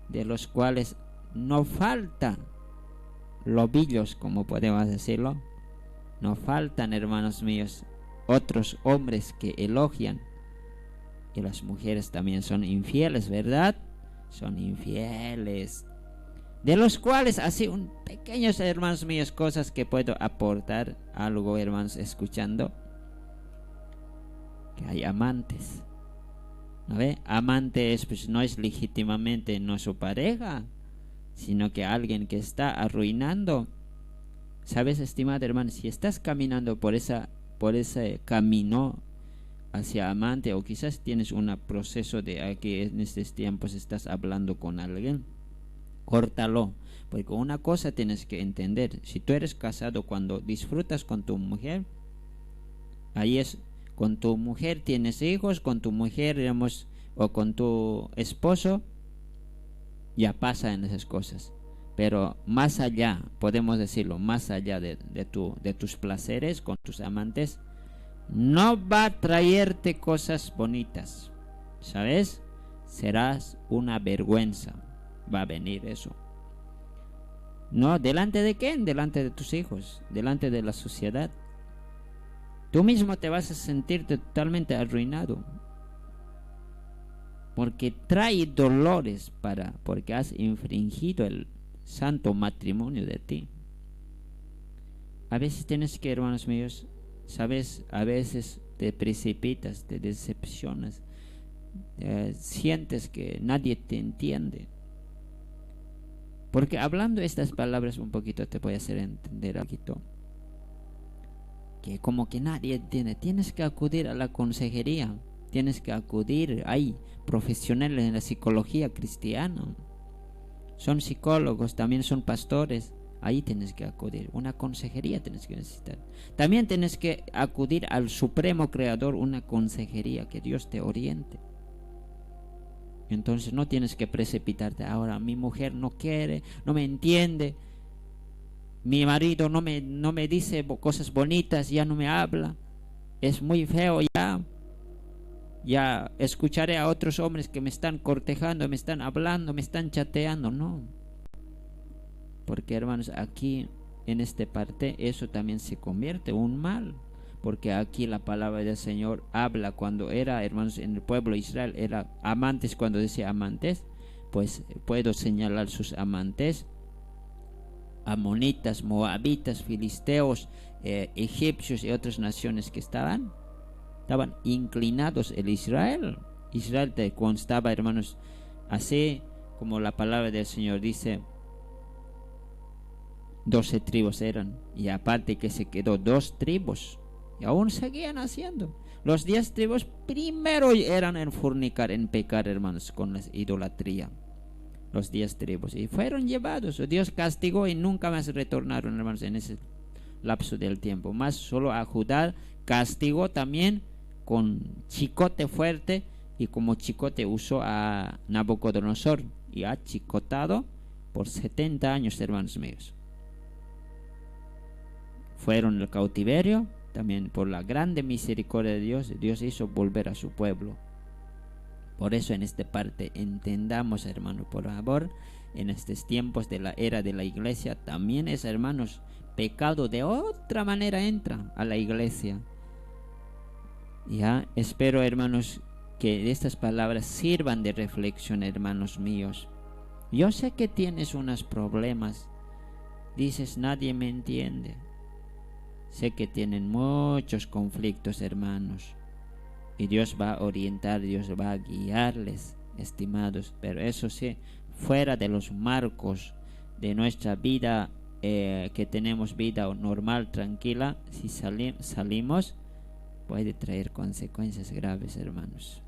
de los cuales no faltan lobillos, como podemos decirlo. No faltan, hermanos míos, otros hombres que elogian, y las mujeres también son infieles, ¿verdad? Son infieles, de los cuales así un pequeños, hermanos míos, cosas que puedo aportar algo, hermanos, escuchando, que hay amantes, ¿no ve? Amantes, pues no es legítimamente no su pareja, sino que alguien que está arruinando. ¿Sabes, estimado hermano? Si estás caminando por ese camino hacia amante, o quizás tienes un proceso de que en estos tiempos estás hablando con alguien, córtalo, porque una cosa tienes que entender: si tú eres casado, cuando disfrutas con tu mujer, ahí es, con tu mujer tienes hijos, con tu mujer, digamos, o con tu esposo, ya pasa en esas cosas. Pero más allá, podemos decirlo, más allá de tus placeres con tus amantes, no va a traerte cosas bonitas, ¿sabes? Serás una vergüenza, va a venir eso. ¿No? ¿Delante de quién? Delante de tus hijos, delante de la sociedad. Tú mismo te vas a sentir totalmente arruinado, porque trae dolores porque has infringido el santo matrimonio de ti. A veces tienes que, hermanos míos, sabes, a veces te precipitas, te decepcionas, sientes que nadie te entiende. Porque hablando estas palabras un poquito te voy a hacer entender algo, que como que nadie entiende. Tienes que acudir a la consejería, tienes que acudir, hay profesionales en la psicología cristiana, son psicólogos, también son pastores. Ahí tienes que acudir, una consejería tienes que necesitar. También tienes que acudir al Supremo Creador, una consejería, que Dios te oriente. Entonces no tienes que precipitarte. Ahora mi mujer no quiere, no me entiende, mi marido no me dice cosas bonitas, ya no me habla, es muy feo, ya escucharé a otros hombres que me están cortejando, me están hablando, me están chateando. No, porque hermanos, aquí en esta parte eso también se convierte en un mal, porque aquí la palabra del Señor habla cuando era, hermanos, en el pueblo de Israel era amantes. Cuando decía amantes, pues puedo señalar sus amantes: amonitas, moabitas, filisteos, egipcios y otras naciones que estaban inclinados en Israel. Israel te constaba, hermanos, así como la palabra del Señor dice, 12 tribus eran, y aparte que se quedó 2 tribus, y aún seguían haciendo. Los 10 tribus primero eran en fornicar, en pecar, hermanos, con la idolatría. Los 10 tribus, y fueron llevados. Dios castigó y nunca más retornaron, hermanos, en ese lapso del tiempo. Más solo a Judá castigó también con chicote fuerte, y como chicote usó a Nabucodonosor, y ha chicotado por 70 años, hermanos míos. Fueron al cautiverio, también por la grande misericordia de Dios, Dios hizo volver a su pueblo. Por eso en esta parte entendamos, hermanos, por favor, en estos tiempos de la era de la iglesia, también es, hermanos, pecado de otra manera entra a la iglesia. Ya, espero, hermanos, que estas palabras sirvan de reflexión, hermanos míos. Yo sé que tienes unos problemas, dices, nadie me entiende. Sé que tienen muchos conflictos, hermanos, y Dios va a orientar, Dios va a guiarles, estimados. Pero eso sí, fuera de los marcos de nuestra vida, que tenemos vida normal, tranquila, si salimos, puede traer consecuencias graves, hermanos.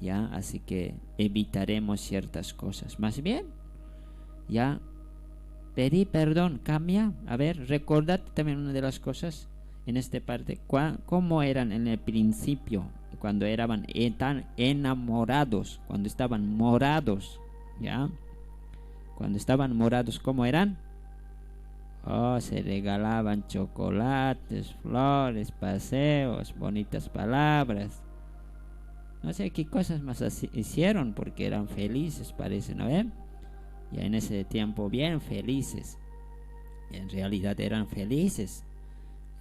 Ya, así que evitaremos ciertas cosas. Más bien, ya, pedí perdón, cambia. A ver, recordad también una de las cosas en esta parte, cómo eran en el principio, cuando eran tan enamorados, cuando estaban morados, ¿ya? Cuando estaban morados, ¿cómo eran? Oh, se regalaban chocolates, flores, paseos, bonitas palabras. No sé qué cosas más hicieron, porque eran felices, parece, ¿no ven? Ya en ese tiempo bien felices. En realidad eran felices,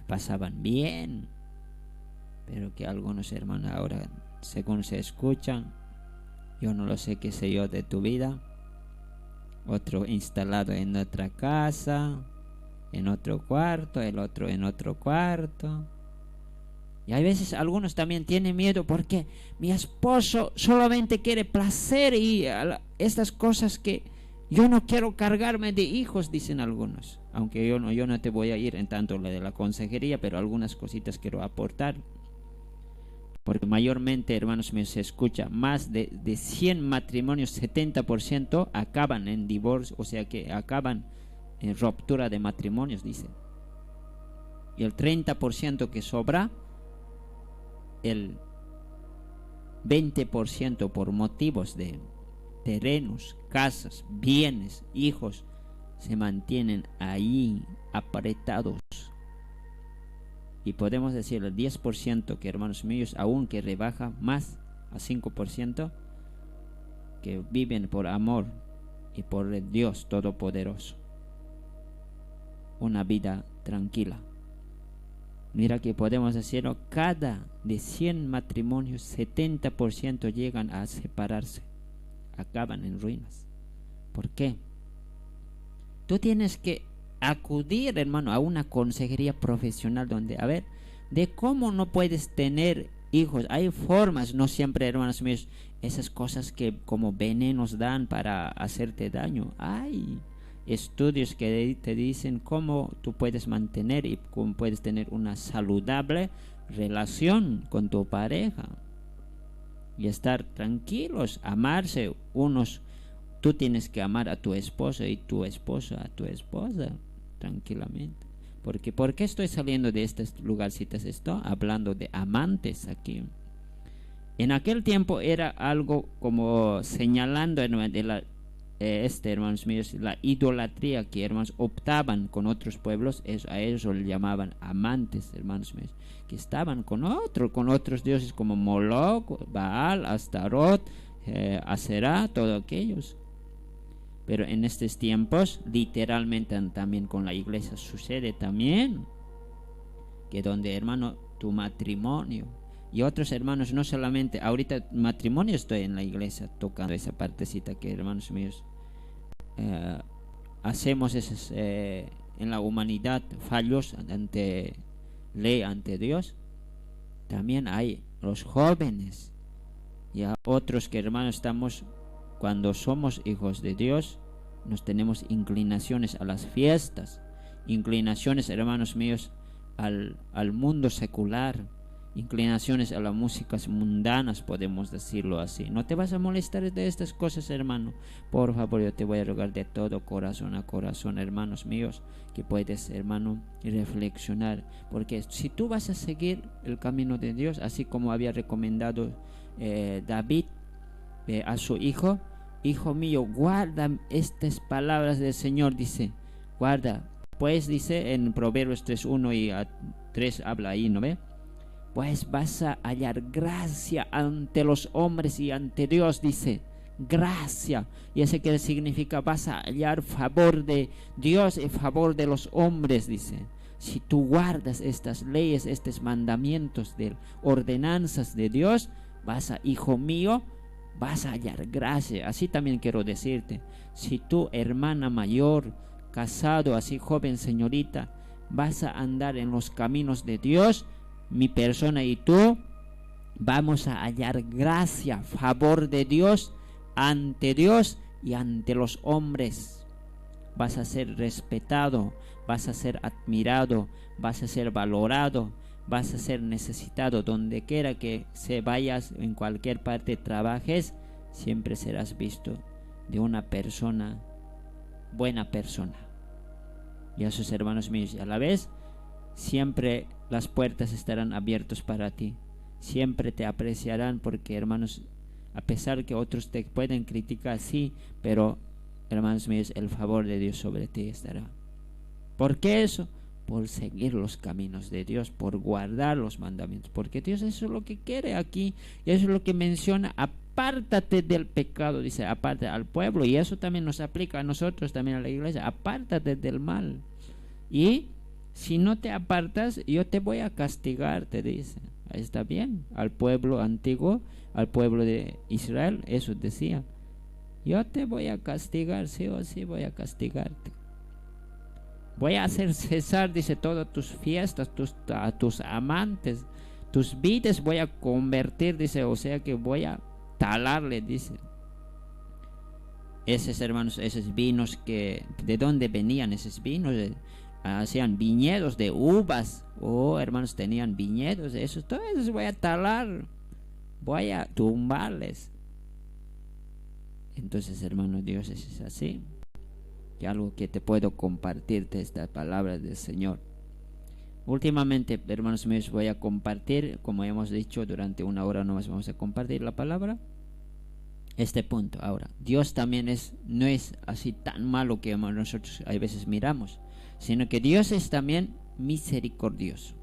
pasaban bien. Pero que algunos hermanos ahora, según se escuchan, yo no lo sé, qué sé yo de tu vida. Otro instalado en otra casa, en otro cuarto, el otro en otro cuarto. Y hay veces algunos también tienen miedo porque mi esposo solamente quiere placer y estas cosas que yo no quiero cargarme de hijos, dicen algunos. Aunque yo no te voy a ir en tanto lo de la consejería, pero algunas cositas quiero aportar. Porque mayormente, hermanos míos, se escucha más de 100 matrimonios, 70% acaban en divorcio, o sea que acaban en ruptura de matrimonios, dice. Y el 30% que sobra, el 20% por motivos de terrenos, casas, bienes, hijos, se mantienen ahí apretados. Y podemos decir el 10% que, hermanos míos, aún que rebaja más a 5%, que viven por amor y por el Dios Todopoderoso, una vida tranquila. Mira que podemos decirlo, cada de 100 matrimonios, 70% llegan a separarse, acaban en ruinas. ¿Por qué? Tú tienes que acudir, hermano, a una consejería profesional donde, a ver, de cómo no puedes tener hijos. Hay formas, no siempre, hermanos míos, esas cosas que como venenos dan para hacerte daño. Hay estudios que te dicen cómo tú puedes mantener y cómo puedes tener una saludable relación con tu pareja y estar tranquilos, amarse unos. Tú tienes que amar a tu esposo y tu esposa a tu esposa tranquilamente. Porque ¿por qué estoy saliendo de estos lugarcitos? Estoy hablando de amantes aquí. En aquel tiempo era algo como señalando de la hermanos míos, la idolatría que, hermanos, optaban con otros pueblos, a ellos lo llamaban amantes, hermanos míos, que estaban con otros dioses como Moloch, Baal, Astarot, Aserá, todos aquellos. Pero en estos tiempos, literalmente también con la iglesia sucede también, que donde, hermano, tu matrimonio y otros hermanos, no solamente ahorita matrimonio, estoy en la iglesia tocando esa partecita que, hermanos míos, hacemos esos, en la humanidad fallos ante ley, ante Dios. También hay los jóvenes y a otros que, hermanos, estamos, cuando somos hijos de Dios, nos tenemos inclinaciones a las fiestas, inclinaciones, hermanos míos, al mundo secular, inclinaciones a las músicas mundanas, podemos decirlo así. No te vas a molestar de estas cosas, hermano. Por favor, yo te voy a rogar de todo corazón a corazón, hermanos míos, que puedes, hermano, reflexionar. Porque si tú vas a seguir el camino de Dios, así como había recomendado David a su hijo: hijo mío, guarda estas palabras del Señor, dice, guarda. Pues dice en Proverbios 3:1 y 3 habla ahí, ¿no ve? Pues vas a hallar gracia ante los hombres y ante Dios, dice, gracia. Y ese que significa, vas a hallar favor de Dios y favor de los hombres, dice. Si tú guardas estas leyes, estos mandamientos de ordenanzas de Dios, hijo mío, vas a hallar gracia. Así también quiero decirte, si tú, hermana mayor, casado, así joven, señorita, vas a andar en los caminos de Dios, mi persona y tú vamos a hallar gracia, favor de Dios ante Dios y ante los hombres. Vas a ser respetado, vas a ser admirado, vas a ser valorado, vas a ser necesitado. Donde quiera que se vayas, en cualquier parte trabajes, siempre serás visto de una persona, buena persona. Y a sus hermanos míos, y a la vez, siempre las puertas estarán abiertas para ti. Siempre te apreciarán, porque, hermanos, a pesar que otros te pueden criticar, sí, pero, hermanos míos, el favor de Dios sobre ti estará. ¿Por qué eso? Por seguir los caminos de Dios, por guardar los mandamientos, porque Dios eso es lo que quiere aquí, y eso es lo que menciona: apártate del pecado, dice, aparte al pueblo, y eso también nos aplica a nosotros, también a la iglesia: apártate del mal, y si no te apartas, yo te voy a castigar, te dice. Está bien, al pueblo antiguo, al pueblo de Israel, eso decía: yo te voy a castigar, sí o sí voy a castigarte. Voy a hacer cesar, dice, todas tus fiestas, tus amantes, tus vides voy a convertir, dice, o sea que voy a talarle, dice. Esos, hermanos, esos vinos que, ¿de dónde venían esos vinos? Hacían viñedos de uvas. Oh, hermanos, tenían viñedos, todos esos voy a talar, voy a tumbarles. Entonces, hermanos, Dios es así. Y algo que te puedo compartirte, esta palabra del Señor. Últimamente, hermanos míos, voy a compartir, como hemos dicho, durante una hora nomás vamos a compartir la palabra. Este punto. Ahora, Dios también no es así tan malo que nosotros a veces miramos, sino que Dios es también misericordioso.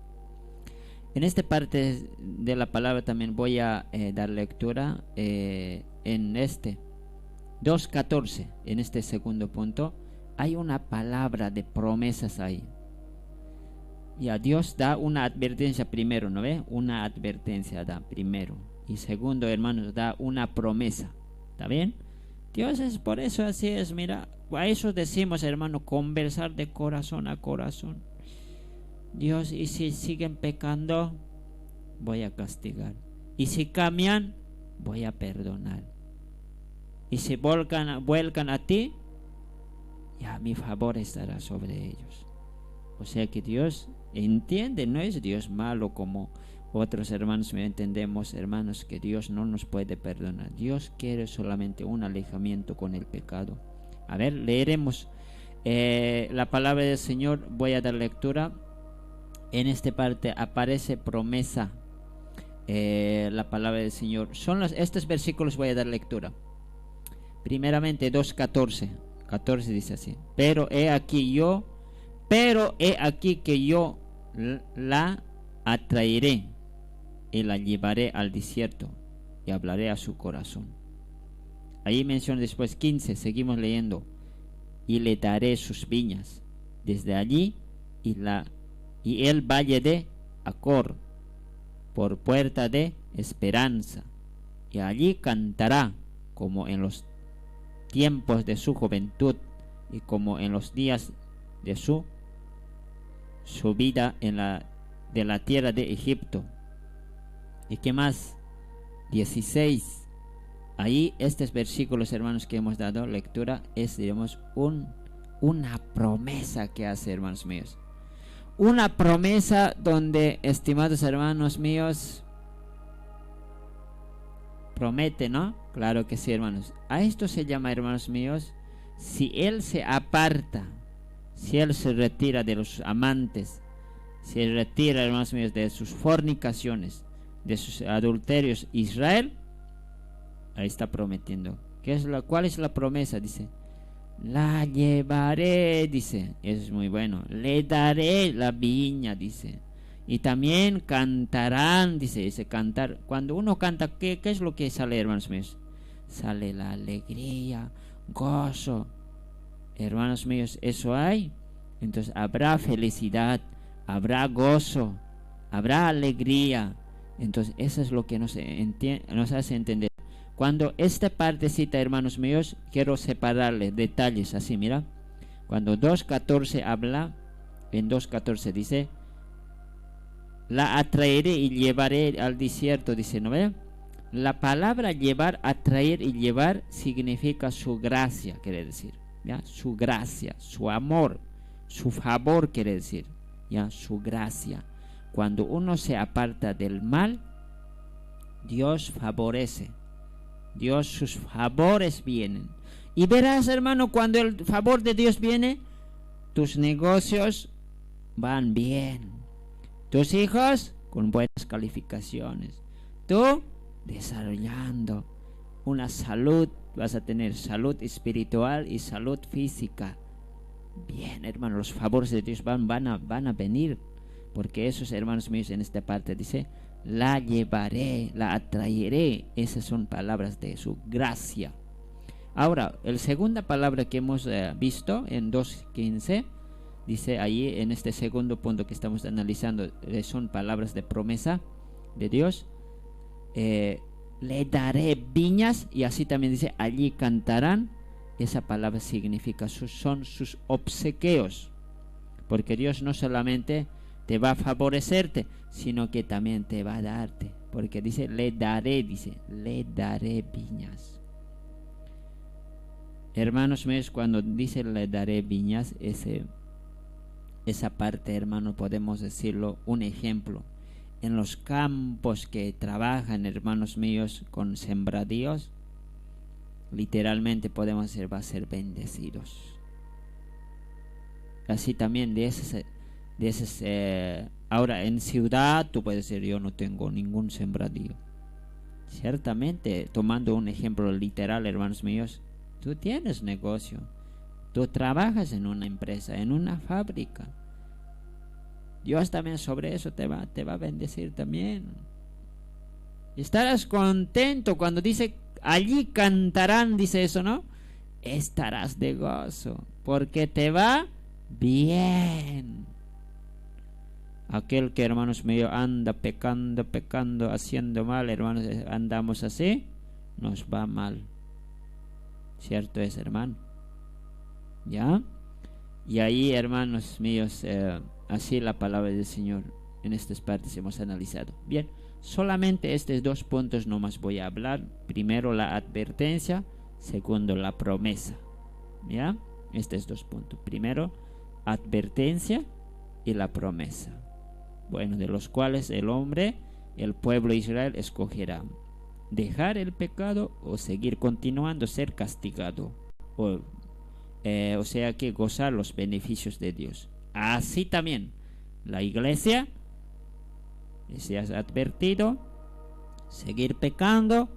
En esta parte de la palabra también voy a dar lectura en 2:14, en este segundo punto. Hay una palabra de promesas ahí. Ya Dios da una advertencia primero, ¿no ve? Una advertencia da primero. Y segundo, hermanos, da una promesa. ¿Está bien? Dios es por eso, así es. Mira, a eso decimos, hermano, conversar de corazón a corazón. Dios, y si siguen pecando, voy a castigar. Y si cambian, voy a perdonar. Y si vuelcan a ti, ya mi favor estará sobre ellos. O sea que Dios entiende, no es Dios malo como otros hermanos me entendemos, hermanos, que Dios no nos puede perdonar. Dios quiere solamente un alejamiento con el pecado. A ver, leeremos la palabra del Señor. Voy a dar lectura. En esta parte aparece promesa, la palabra del Señor. Estos versículos voy a dar lectura. Primeramente 2:14. 14 dice así: pero he aquí que yo la atraeré y la llevaré al desierto y hablaré a su corazón. Ahí menciona después 15, seguimos leyendo: y le daré sus viñas desde allí y el valle de Acor por puerta de esperanza, y allí cantará como en los tiempos de su juventud y como en los días de su subida de la tierra de Egipto. ¿Y qué más? 16. Ahí estos versículos, hermanos, que hemos dado lectura, es, digamos, una promesa que hace, hermanos míos. Una promesa donde, estimados hermanos míos, promete, ¿no? Claro que sí, hermanos. A esto se llama, hermanos míos, si él se aparta, si él se retira de los amantes, si él retira, hermanos míos, de sus fornicaciones, de sus adulterios, Israel, ahí está prometiendo. ¿Cuál es la promesa? Dice: la llevaré, dice. Eso es muy bueno. Le daré la viña, dice. Y también cantarán, dice cantar. Cuando uno canta, ¿qué es lo que sale, hermanos míos? Sale la alegría, gozo. Hermanos míos, eso hay. Entonces habrá felicidad, habrá gozo, habrá alegría. Entonces eso es lo que nos hace entender. Cuando esta partecita, hermanos míos, quiero separarle detalles así, mira. Cuando 2:14 habla, en 2:14 dice: la atraeré y llevaré al desierto, dice, ¿no ve? La palabra llevar, atraer y llevar significa su gracia, quiere decir, ¿ya? Su gracia, su amor, su favor, quiere decir, ¿ya? Su gracia. Cuando uno se aparta del mal, Dios favorece. Dios, sus favores vienen. Y verás, hermano, cuando el favor de Dios viene, tus negocios van bien, tus hijos con buenas calificaciones, tú desarrollando una salud, vas a tener salud espiritual y salud física. Bien, hermano, los favores de Dios van a venir, porque esos, hermanos míos, en esta parte dice: la llevaré, la atraeré. Esas son palabras de su gracia. Ahora, la segunda palabra que hemos visto en 2:15, dice ahí en este segundo punto que estamos analizando, son palabras de promesa de Dios. Le daré viñas, y así también dice: allí cantarán. Esa palabra significa son sus obsequios, porque Dios no solamente te va a favorecerte, sino que también te va a darte, porque dice: le daré viñas. Hermanos míos, cuando dice le daré viñas, esa parte, hermano, podemos decirlo, un ejemplo, en los campos que trabajan, hermanos míos, con sembradíos, literalmente podemos decir, va a ser bendecidos. Así también de ese ahora en ciudad tú puedes decir: yo no tengo ningún sembradío. Ciertamente, tomando un ejemplo literal, hermanos míos, tú tienes negocio, tú trabajas en una empresa, en una fábrica. Dios también sobre eso te va a bendecir también. Estarás contento cuando dice: allí cantarán, dice eso, ¿no? Estarás de gozo, porque te va bien. Aquel que, hermanos míos, anda pecando, haciendo mal, hermanos, andamos así, nos va mal. ¿Cierto es, hermano? ¿Ya? Y ahí, hermanos míos, así la palabra del Señor en estas partes hemos analizado. Bien, solamente estos 2 puntos nomás voy a hablar. Primero la advertencia, segundo la promesa. ¿Ya? Estos 2 puntos. Primero, advertencia y la promesa. Bueno, de los cuales el pueblo de Israel escogerá: dejar el pecado o seguir continuando, ser castigado, o sea que gozar los beneficios de Dios. Así también la iglesia, se ha advertido: seguir pecando,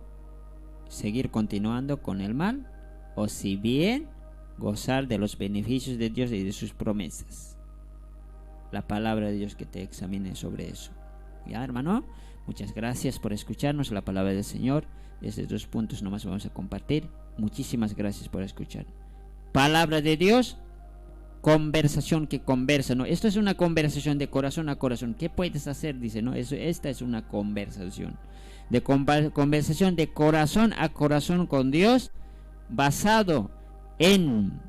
seguir continuando con el mal, o si bien gozar de los beneficios de Dios y de sus promesas. La palabra de Dios que te examine sobre eso. Ya, hermano, muchas gracias por escucharnos la palabra del Señor. Estos 2 puntos nomás vamos a compartir. Muchísimas gracias por escuchar. Palabra de Dios, conversación que conversa, ¿no? Esto es una conversación de corazón a corazón. ¿Qué puedes hacer? Dice, ¿no? Esta es una conversación. Conversación de corazón a corazón con Dios, basado en